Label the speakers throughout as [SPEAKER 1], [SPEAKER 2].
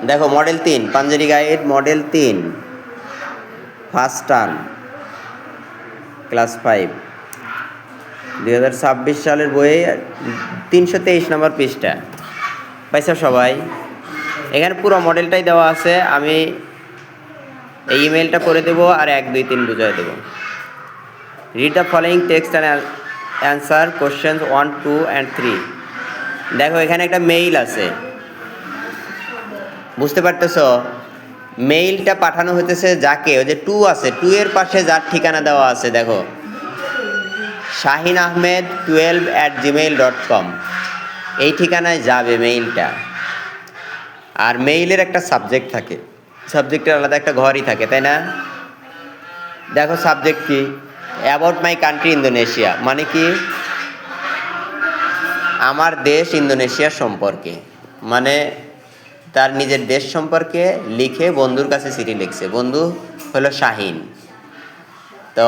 [SPEAKER 1] দেখো model 3 Panjeree guide model 3 first term class 5 2026 সালের বইয়ে 323 নম্বর পৃষ্ঠা পাইছো সবাই। এখানে পুরো মডেলটাই দেওয়া আছে, আমি এই ইমেলটা করে দেবো আর 1 2 3 বুঝিয়ে দেবো। Read the following text and answer question 1 2 and 3। দেখো এখানে একটা মেইল আছে, বুঝতে পারতেছো? মেইলটা পাঠানো হতেছে যাকে, ওই যে 2 আছে, 2 এর পাশে যার ঠিকানা দেওয়া আছে দেখো, shahinahmed12@gmail.com, এই ঠিকানায় যাবে মেইলটা। আর মেইলের একটা সাবজেক্ট থাকে, সাবজেক্টের আলাদা একটা ঘরই থাকে, তাই না? দেখো সাবজেক্ট কি, অ্যাবাউট মাই কান্ট্রি ইন্দোনেশিয়া, মানে কি আমার দেশ ইন্দোনেশিয়া সম্পর্কে, মানে তার নিজের দেশ সম্পর্কে লিখে বন্ধুর কাছে চিঠি লিখছে। বন্ধু হলো শাহিন। তো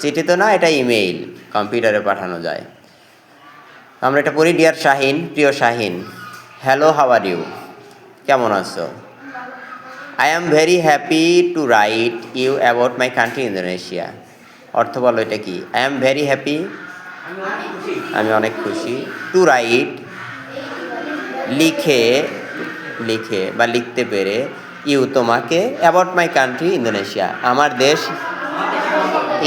[SPEAKER 1] চিঠি তো না, এটা ইমেইল, কম্পিউটারে পাঠানো যায়। আমরা এটা পড়ি। ডিয়ার শাহিন, প্রিয় Shaheen, hello, how are you, কেমন আছো? I am very happy to write you about my country Indonesia. অর্থ বলো এটা কি? আই অ্যাম ভেরি হ্যাপি, আমি অনেক খুশি, টু রাইট লিখে বা লিখতে পেরে, ইউ তোমাকে, অ্যাবাউট মাই কান্ট্রি ইন্দোনেশিয়া আমার দেশ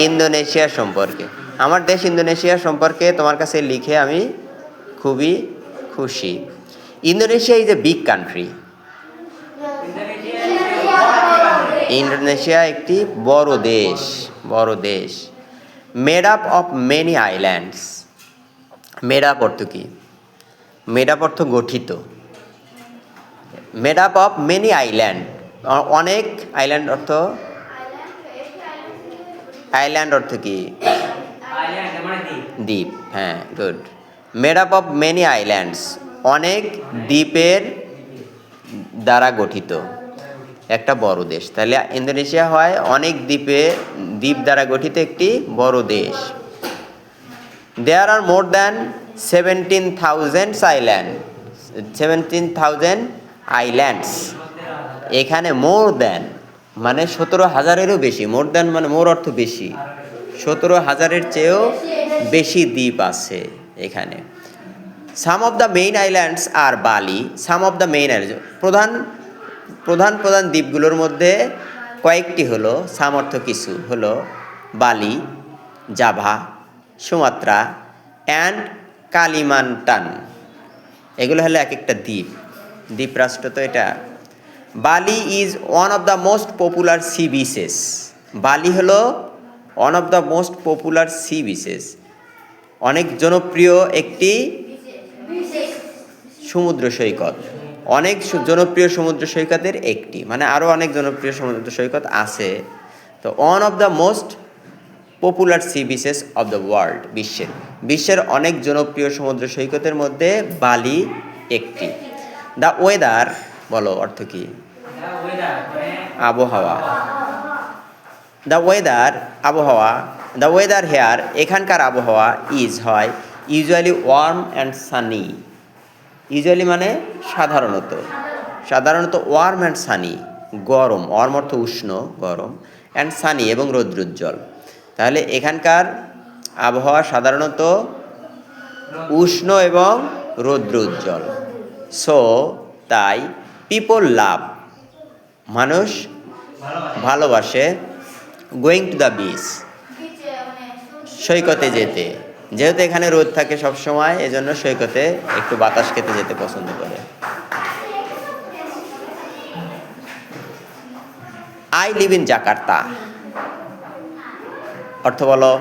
[SPEAKER 1] ইন্দোনেশিয়া সম্পর্কে, আমার দেশ ইন্দোনেশিয়া সম্পর্কে তোমার কাছে লিখে আমি খুবই খুশি। Indonesia is a big country. Indonesia একটি বড় দেশ। Made up of many islands. Made up অর্থ কি? মেড আপ অর্থ গঠিত। Made up of many island, অনেক, আইল্যান্ড অর্থ, আইল্যান্ড অর্থ কি? দ্বীপ, হ্যাঁ, good. Made up of many islands, অনেক দ্বীপের দ্বারা গঠিত একটা বড় দেশ। তাহলে ইন্দোনেশিয়া হয় অনেক দ্বীপ দ্বারা গঠিত একটি বড় দেশ। দেয়ার আর মোর দ্যান 17,000 আইল্যান্ডস। এখানে মোর দ্যান মানে 17,000-এরও বেশি। মোর দ্যান মানে মোর অর্থ বেশি, 17,000-এর চেয়েও বেশি দ্বীপ আছে এখানে। সাম অফ দ্য মেইন আইল্যান্ডস আর বালি। সাম অফ দ্য মেইন আইল্যান্ডস, প্রধান দ্বীপগুলোর মধ্যে কয়েকটি হলো, সাম অর্থ কিছু, হলো বালি, জাভা, সুমাত্রা অ্যান্ড কালিমান্টান। এগুলো হলো এক একটা দ্বীপরাষ্ট্র। তো এটা Bali is one of the most popular sea beaches. Bali হলো one of the most popular sea beaches, অনেক জনপ্রিয় একটি সমুদ্র সৈকত। অনেক জনপ্রিয় সমুদ্র সৈকতের একটি, মানে আরও অনেক জনপ্রিয় সমুদ্র সৈকত আছে। তো one of the most popular sea beaches of the world, বিশ্বের অনেক জনপ্রিয় সমুদ্র সৈকতের মধ্যে বালি একটি। দ্য ওয়েদার, বলো অর্থ কি? আবহাওয়া। আবহাওয়া, দ্য ওয়েদার হেয়ার, এখানকার আবহাওয়া, ইজ হয় usually worm and Sunny. Usually মানে সাধারণত ওয়ার্ম অ্যান্ড সানি, গরম, ওয়ার্ম অর্থ উষ্ণ, গরম, অ্যান্ড সানি এবং রৌদ্রোজ্জ্বল। তাহলে এখানকার আবহাওয়া সাধারণত উষ্ণ এবং রৌদ্রোজ্জ্বল। সো তাই, পিপল লাভ, মানুষ ভালোবাসে, গোয়িং টু দ্য বিচ, সৈকতে যেতে। যেহেতু এখানে রোদ থাকে সবসময়, এজন্য সৈকতে একটু বাতাস খেতে যেতে পছন্দ করে। আই লিভ ইন জাকার্তা, অর্থ বলো?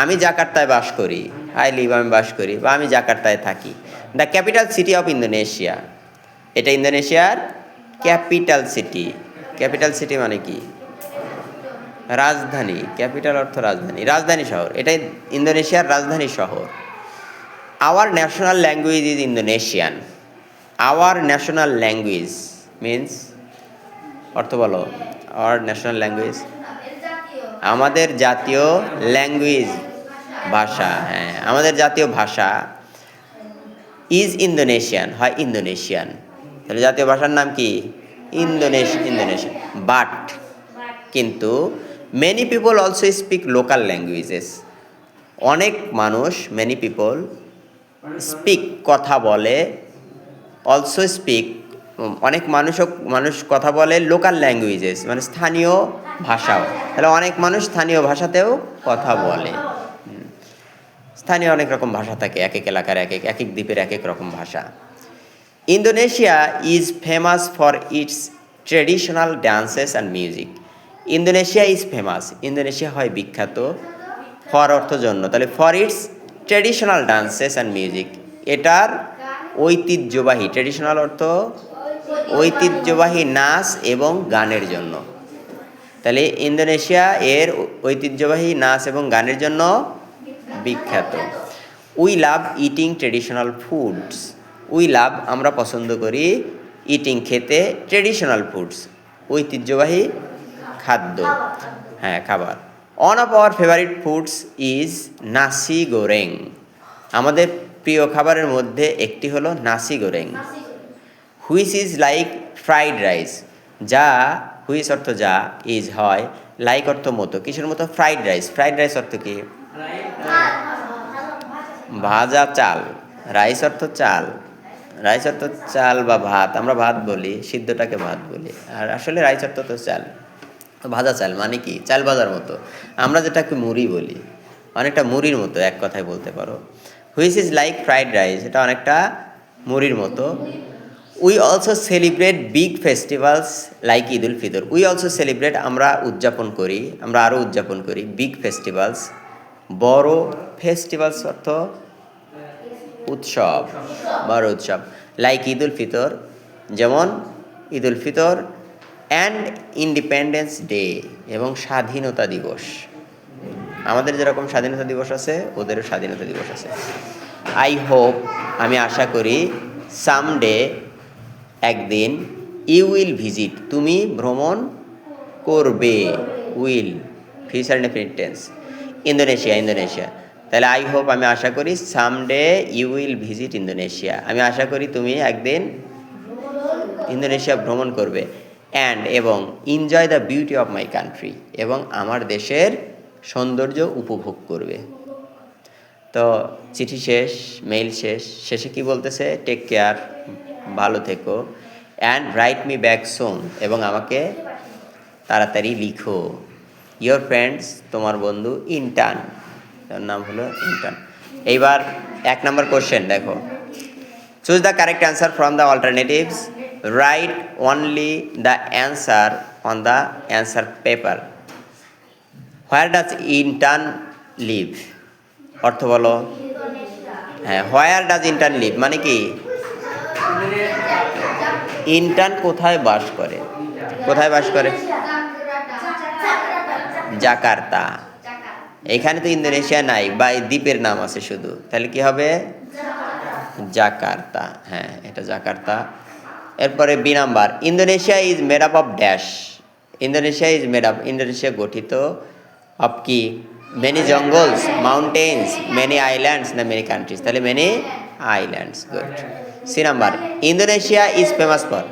[SPEAKER 1] আমি জাকার্তায় বাস করি। আই লিভ, আমি বাস করি বা আমি জাকার্তায় থাকি। The capital city of Indonesia, এটা ইন্দোনেশিয়ার ক্যাপিটাল সিটি। ক্যাপিটাল সিটি মানে কি? রাজধানী। ক্যাপিটাল অর্থ রাজধানী শহর। এটাই ইন্দোনেশিয়ার রাজধানী শহর। Our national language is Indonesian. Our national language means, অর্থ বলো? আওয়ার ন্যাশনাল ল্যাঙ্গুয়েজ, আমাদের জাতীয় ল্যাঙ্গুয়েজ, ভাষা, হ্যাঁ, আমাদের জাতীয় ভাষা ইজ ইন্দোনেশিয়ান হয় ইন্দোনেশিয়ান, তাহলে জাতীয় ভাষার নাম কি? ইন্দোনেশিয়ান। বাট কিন্তু many people also speak local languages, অনেক মানুষ মেনি পিপল স্পিক কথা বলে, অলসো স্পিক অনেক মানুষ কথা বলে লোকাল ল্যাঙ্গুয়েজেস মানে স্থানীয় ভাষাও, তাহলে অনেক মানুষ স্থানীয় ভাষাতেও কথা বলে। স্থানীয় অনেক রকম ভাষা থাকে, এক এক এলাকার এক এক দ্বীপের এক এক রকম ভাষা। Indonesia is famous for its traditional dances and music. Indonesia is famous, Indonesia হয় বিখ্যাত, ফর অর্থ জন্য, তাহলে for its traditional dances and music, এটার ঐতিহ্যবাহী, ট্রেডিশনাল অর্থ ঐতিহ্যবাহী নাচ এবং গানের জন্য। তাহলে ইন্দোনেশিয়া এর ঐতিহ্যবাহী নাচ এবং গানের জন্য বিখ্যাত। We love eating traditional foods, we love আমরা পছন্দ করি, ইটিং খেতে, ট্রেডিশনাল ফুডস ঐতিহ্যবাহী খাদ্য, হ্যাঁ খাবার। One of our favourite foods is nasi goreng, আমাদের প্রিয় খাবারের মধ্যে একটি হলো nasi goreng. Which is like fried rice, যা হুইচ অর্থ যা, ইজ হয়, লাইক অর্থ মতো, কিসের মতো? Fried rice. ফ্রাইড রাইস অর্থ কি? ভাজা চাল, রাইস অর্থ চাল, রাইস অর্থ চাল বা ভাত, আমরা ভাত বলি, সিদ্ধটাকে ভাত বলি, আর আসলে রাইস অর্থ তো চাল। ভাজা চাল মানে কি? চাল ভাজার মতো, আমরা যেটাকে মুড়ি বলি, অনেকটা মুড়ির মতো এক কথায় বলতে পারো। Which is like fried rice, এটা অনেকটা মুড়ির মতো। We also celebrate big festivals like Eid ul Fitr, we also celebrate আমরা আরও উদযাপন করি, বিগ ফেস্টিভ্যালস বড়, ফেস্টিভ্যালস অর্থ উৎসব, বড় উৎসব, লাইক ঈদ উল ফিতর যেমন Eid ul Fitr, and independence day এবং স্বাধীনতা দিবস, আমাদের যেরকম স্বাধীনতা দিবস আছে ওদেরও স্বাধীনতা দিবস আছে। আই হোপ আমি আশা করি, সামডে একদিন, ইউ উইল ভিজিট তুমি ভ্রমণ করবে, will future indefinite tense, Indonesia. তাহলে আই হোপ আমি আশা করি, someday you will visit Indonesia, আমি আশা করি তুমি একদিন ইন্দোনেশিয়া ভ্রমণ করবে, অ্যান্ড এবং enjoy the beauty of my country এবং আমার দেশের সৌন্দর্য উপভোগ করবে। তো চিঠি শেষ, মেইল শেষ, শেষে কি বলতেছে? টেক কেয়ার, ভালো থেকো, and write me back soon এবং আমাকে তাড়াতাড়ি লিখো। ইয়োর ফ্রেন্ডস, তোমার বন্ধু ইন্টার্ন, তার নাম হলো ইন্টার্ন। এইবার 1 নম্বর কোশ্চেন দেখো, choose the correct answer from the alternatives, write only the answer on the answer paper. Where does intern live, অর্থ বলো। হ্যাঁ, হোয়ার ডাজ ইন্টার্ন লিভ মানে কি? ইন্টার্ন কোথায় বাস করে? কোথায় বাস করে? জাকার্তা। এখানে তো ইন্দোনেশিয়া নাই, বা এই দ্বীপের নাম আছে শুধু, তাহলে কি হবে? জাকার্তা, হ্যাঁ এটা জাকার্তা। এরপরে B number, Indonesia is made up of dash, Indonesia গঠিত অফ কি? Many jungles, mountains, many islands না মেনি কান্ট্রিজ, তাহলে many islands, good. C number, Indonesia is famous for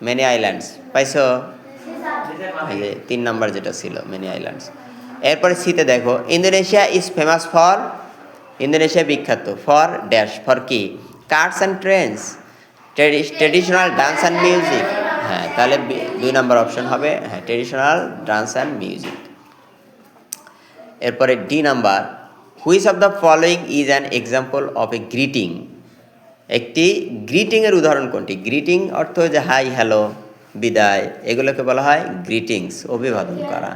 [SPEAKER 1] many islands, পাইছো? এই যে 3 নাম্বার যেটা ছিল মেনি আইল্যান্ডস। এরপরে সিতে দেখো, Indonesia is famous for, Indonesia বিখ্যাত ফর ড্যাশ, ফর কি? Cars and trains, traditional dance and music, হ্যাঁ তাহলে 2 নাম্বার অপশন হবে, হ্যাঁ ট্রেডিশনাল ডান্স অ্যান্ড মিউজিক। এরপরে D number, which of the following is an example of a greeting, একটি গ্রিটিংয়ের উদাহরণ কোনটি? গ্রিটিং অর্থ যে হাই, হ্যালো, বিদায়, এগুলোকে বলা হয় গ্রিটিংস, অভিবাদন করা।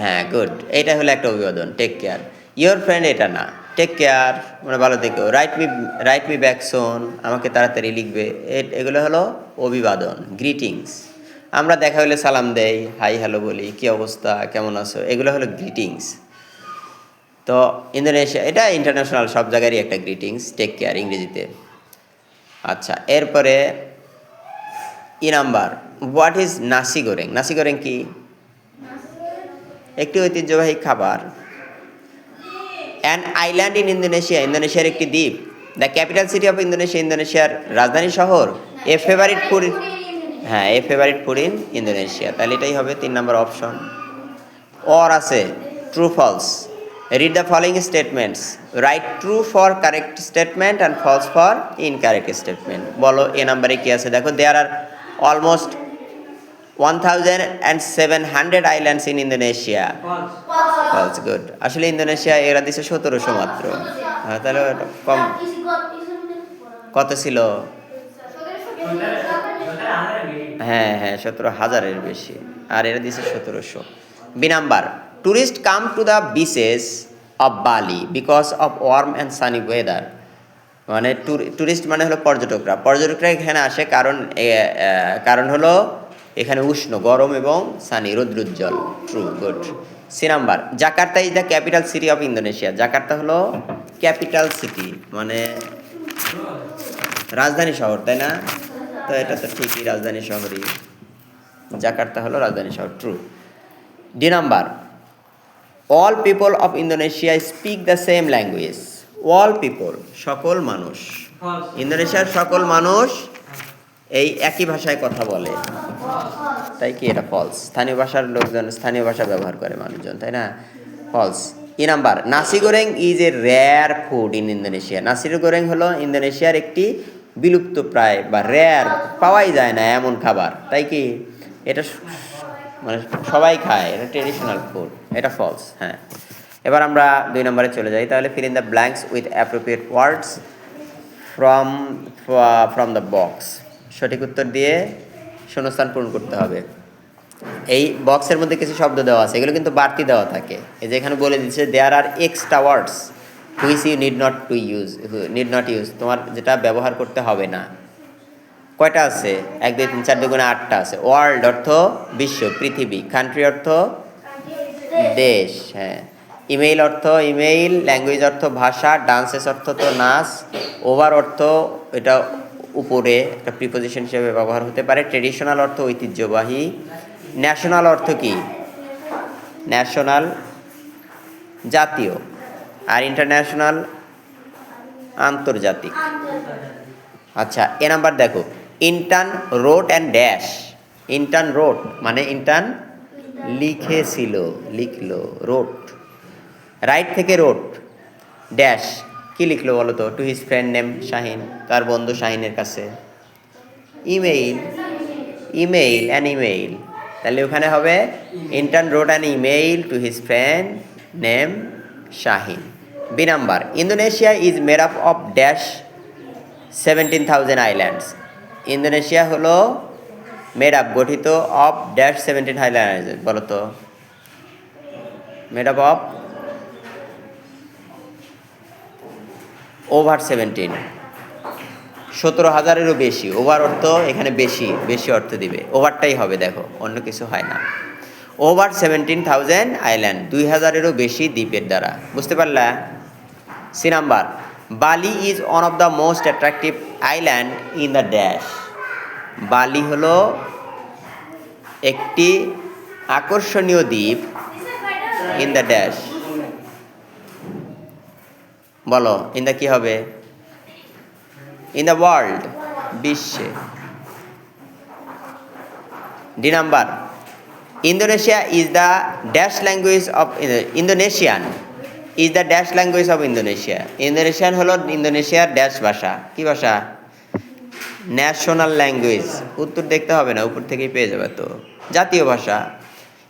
[SPEAKER 1] হ্যাঁ গুড, এটা হলো একটা অভিবাদন। টেক কেয়ার, ইয়োর ফ্রেন্ড এটা না, টেক কেয়ার মানে ভালো থেকো, রাইট মি ব্যাক সুন আমাকে তাড়াতাড়ি লিখবে, এগুলো হলো অভিবাদন, গ্রিটিংস। আমরা দেখা হলে সালাম দেই, হাই হ্যালো বলি, কী অবস্থা, কেমন আছো, এগুলো হলো গ্রিটিংস। তো ইন্দোনেশিয়া এটা ইন্টারন্যাশনাল সব জায়গারই একটা গ্রিটিংস, টেক কেয়ার ইংরেজিতে। আচ্ছা, এরপরে E number, what is nasi goreng, nasi goreng কি? একটি ঐতিহ্যবাহী খাবার। অ্যান আইল্যান্ড ইন ইন্দোনেশিয়া, ইন্দোনেশিয়ার একটি দ্বীপ, the capital city of Indonesia, ইন্দোনেশিয়ার রাজধানী শহর। এ ফেভারিট ফুড, হ্যাঁ a favourite food in Indonesia, তাহলে এটাই হবে 3 নম্বর অপশন। অর আছে true false. Read the following statements, write true for correct statement and false for incorrect statement. বলো এ নাম্বারে কি আছে দেখো। There are almost 1700 islands in Indonesia. False, good. আসলে ইন্দোনেশিয়া এরা দিছে 1700 মাত্র। হ্যাঁ তাহলে কম। কত ছিল? হ্যাঁ হ্যাঁ 17,000-এর বেশি, আর এরা দিছে 1700। B number, tourists come to the beaches of Bali because of warm and sunny weather. মানে টুরিস্ট মানে হলো পর্যটকরা, পর্যটকরা এখানে আসে কারণ হলো এখানে উষ্ণ, গরম এবং সানি, রৌদ্রোজ্জ্বল। True, good. C number, Jakarta is the capital city of Indonesia. Jakarta হলো ক্যাপিটাল সিটি, মানে রাজধানী শহর, তাই না? তো এটা তো ঠিকই, রাজধানী শহরই। জাকার্তা হলো রাজধানী শহর, true. D number, all people of Indonesia speak the same language. All people, সকল মানুষ, ইন্দোনেশিয়ার সকল মানুষ এই একই ভাষায় কথা বলে, তাই কি এটা ফলস? স্থানীয় ভাষার লোকজন স্থানীয় ভাষা ব্যবহার করে মানুষজন, তাই না? False. E number, nasi goreng is a rare food in Indonesia. Nasi goreng হলো ইন্দোনেশিয়ার একটি বিলুপ্ত প্রায় বা রেয়ার, পাওয়াই যায় না এমন খাবার, তাই কি এটা মানে সবাই খায়, এটা ট্রেডিশনাল ফুড, এটা ফলস। হ্যাঁ, এবার আমরা 2 নম্বরে চলে যাই। তাহলে fill in the blanks with appropriate words from the box. সঠিক উত্তর দিয়ে শূন্যস্থান পূরণ করতে হবে। এই বক্সের মধ্যে কিছু শব্দ দেওয়া আছে, এগুলো কিন্তু বাড়তি দেওয়া থাকে। এই যে এখানে বলে দিচ্ছে there are extra words which you need not use, তোমার যেটা ব্যবহার করতে হবে না। কয়টা আছে? 1 2 3 4 2 গুণে 8টা আছে। ওয়ার্ল্ড অর্থ বিশ্ব, পৃথিবী। কান্ট্রি অর্থ দেশ, হ্যাঁ। ইমেইল অর্থ ইমেইল। ল্যাঙ্গুয়েজ অর্থ ভাষা। ডান্সেস অর্থ তো নাচ। ওভার অর্থ এটা উপরে, একটা প্রিপোজিশন হিসেবে ব্যবহার হতে পারে। ট্রেডিশনাল অর্থ ঐতিহ্যবাহী। ন্যাশনাল অর্থ কি? ন্যাশনাল জাতীয়, আর ইন্টারন্যাশনাল আন্তর্জাতিক। আচ্ছা, এ নাম্বার দেখো, ইন্টার্ন রোট অ্যান্ড ড্যাশ। ইন্টার্ন রোট মানে ইন্টার্ন লিখেছিল, লিখলো, রোট। রাইট থেকে রোট, ড্যাশ কি লিখলো বলো তো? To his friend name Shaheen, তার বন্ধু শাহিনের কাছে। ইমেইল, ইমেইল অ্যান ইমেইল, তাহলে ওখানে হবে Intan wrote an email to his friend name Shahin. B number, Indonesia is made up of dash 17,000 islands. Indonesia হলো মেড আপ, গঠিত, অফ ড্যাশ 17 আইল্যান্ড, বলো তো? মেড আপ অফ ওভার 17,000-এরও বেশি। Over অর্থ এখানে বেশি, বেশি অর্থ দিবে, ওভারটাই হবে, দেখো অন্য কিছু হয় না। ওভার 17,000 আইল্যান্ড, 2,000-এরও বেশি দ্বীপের দ্বারা। বুঝতে পারলা? সি নাম্বার, বালি is one of the most attractive island in the dash. বালি হলো একটি আকর্ষণীয় দ্বীপ ইন দ্য ড্যাশ, বলো ইন দ্য কি হবে? ইন দ্য ওয়ার্ল্ড, বিশ্বে। D number, Indonesia is the dash language of Indonesian is the dash language of Indonesia. Indonesian হলো ইন্দোনেশিয়ার ড্যাশ ভাষা। কি ভাষা? National language. উত্তর দেখতে হবে না, উপর থেকেই পেয়ে যাবে তো, জাতীয় ভাষা।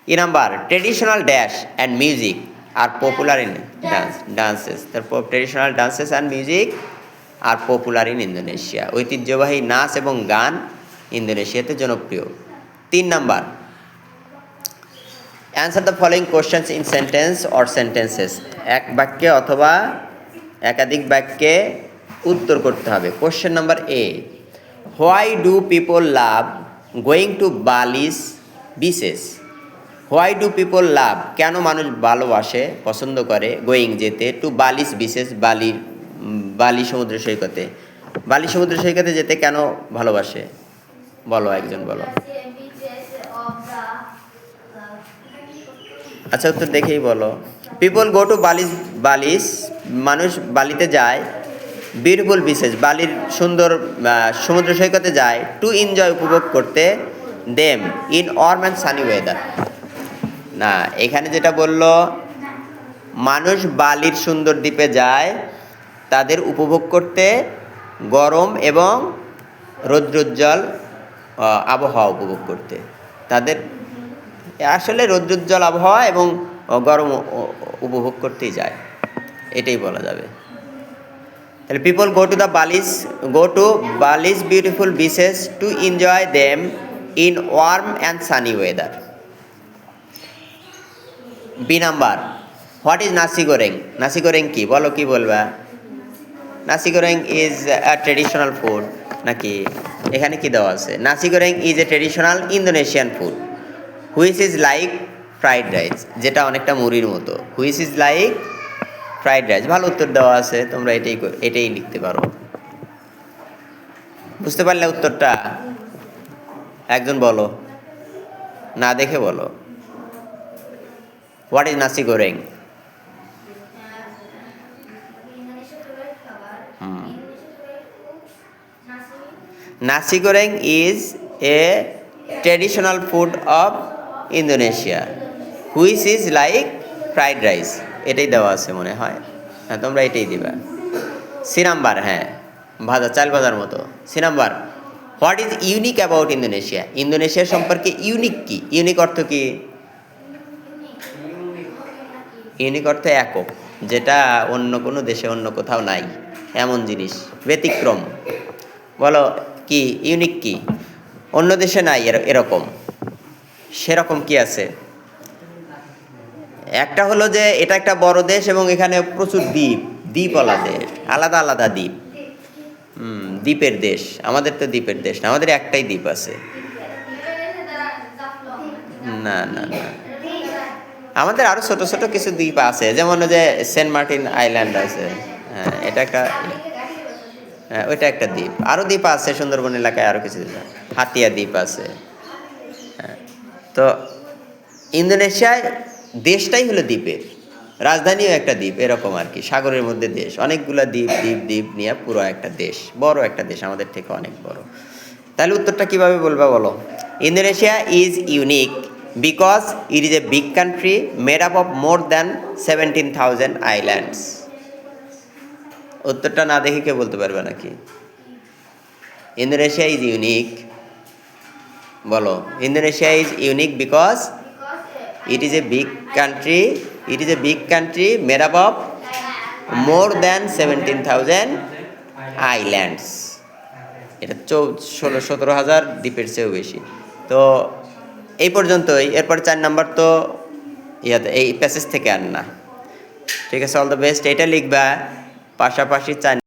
[SPEAKER 1] E number, traditional dash and music are popular in dances. তারপর traditional dances and music are popular in Indonesia. ঐতিহ্যবাহী নাচ এবং গান ইন্দোনেশিয়াতে জনপ্রিয়। 3 number, answer the following questions in sentence or sentences. এক বাক্যে অথবা একাধিক বাক্যে উত্তর করতে হবে। Question number A, why do people love going to Bali's beaches. Why do people love, কেন মানুষ ভালোবাসে, পছন্দ করে, গোয়িং যেতে, টু বালিস বিচেস, বালি সমুদ্র সৈকতে। বালি সমুদ্র সৈকতে যেতে কেন ভালোবাসে? বলো, একজন বলো। আচ্ছা, উত্তর দেখেই বলো। পিপল গো টু বালিস, মানুষ বালিতে যায় বিউটিফুল বিচেস, বালির সুন্দর সমুদ্র সৈকতে যায় টু এনজয় উপভোগ করতে, them in warm and sunny weather. না, এখানে যেটা বলল মানুষ বালির সুন্দর দ্বীপে যায় তাদের উপভোগ করতে গরম এবং রৌদ্রোজ্জ্বল আবহাওয়া উপভোগ করতে। তাদের আসলে রৌদ্রোজ্জ্বল আবহাওয়া এবং গরম উপভোগ করতেই যায়, এটাই বলা যাবে। তাহলে people go to Bali's beautiful beaches to enjoy them in warm and sunny weather. B number, what is nasi goreng? Nasi goreng কি বলো, কি বলবা? Nasi goreng is a traditional food নাকি? এখানে কি দেওয়া আছে? Nasi goreng is a traditional Indonesian food which is like fried rice, যেটা অনেকটা মুড়ির মতো। Which is like fried rice, ভালো উত্তর দেওয়া আছে, তোমরা এটাই লিখতে পারো। বুঝতে পারলে উত্তরটা? একজন বলো, না দেখে বলো। What is nasi গোরেং? Nasi goreng is a traditional food of Indonesia which is like fried rice, এটাই দেওয়া আছে মনে হয়। হ্যাঁ, তোমরা এটাই দিবা। সি নাম্বার, হ্যাঁ ভাজা, চাল ভাজার মতো। C number, what is unique about Indonesia? Indonesia সম্পর্কে ইউনিক কি? ইউনিক অর্থ কি? ইউনিক অর্থ একক, যেটা অন্য কোনো দেশে অন্য কোথাও নাই, এমন জিনিস, ব্যতিক্রম। বলো কি ইউনিক, কি অন্য দেশে নাই এরকম, সেরকম কি আছে? একটা হলো যে এটা একটা বড় দেশ এবং এখানে প্রচুর দ্বীপওয়ালা দেশ, আলাদা আলাদা দ্বীপ। দ্বীপের দেশ। আমাদের তো দ্বীপের দেশ না, আমাদের একটাই দ্বীপ আছে। না না না, আমাদের আরো ছোট ছোট কিছু দ্বীপ আছে, যেমন যে সেন্ট মার্টিন আইল্যান্ড আছে, হ্যাঁ এটা একটা, হ্যাঁ ওইটা একটা দ্বীপ। আরও দ্বীপ আছে সুন্দরবন এলাকায়, আরও কিছু দ্বীপ, হাতিয়া দ্বীপ আছে। হ্যাঁ, তো ইন্দোনেশিয়ায় দেশটাই হলো দ্বীপের, রাজধানীও একটা দ্বীপ, এরকম আর কি, সাগরের মধ্যে দেশ, অনেকগুলা দ্বীপ নিয়ে পুরো একটা দেশ, বড় একটা দেশ, আমাদের থেকে অনেক বড়। তাহলে উত্তরটা কিভাবে বলবা বলো? Indonesia is unique because it is a big country made up of more than 17,000 islands. উত্তরটা না দেখে কেউ বলতে পারবে নাকি? ইন্দোনেশিয়া ইজ ইউনিক, বলো। Indonesia is unique because it is a big country made up of more than 17,000 islands. এটা 17,000 দ্বীপের চেয়েও বেশি। তো এই পর্যন্তই। এরপর 4 নাম্বার তো এই প্যাসেজ থেকে আর না। ঠিক আছে, অল দ্য বেস্ট। এটা লিখবা, পাশাপাশি 4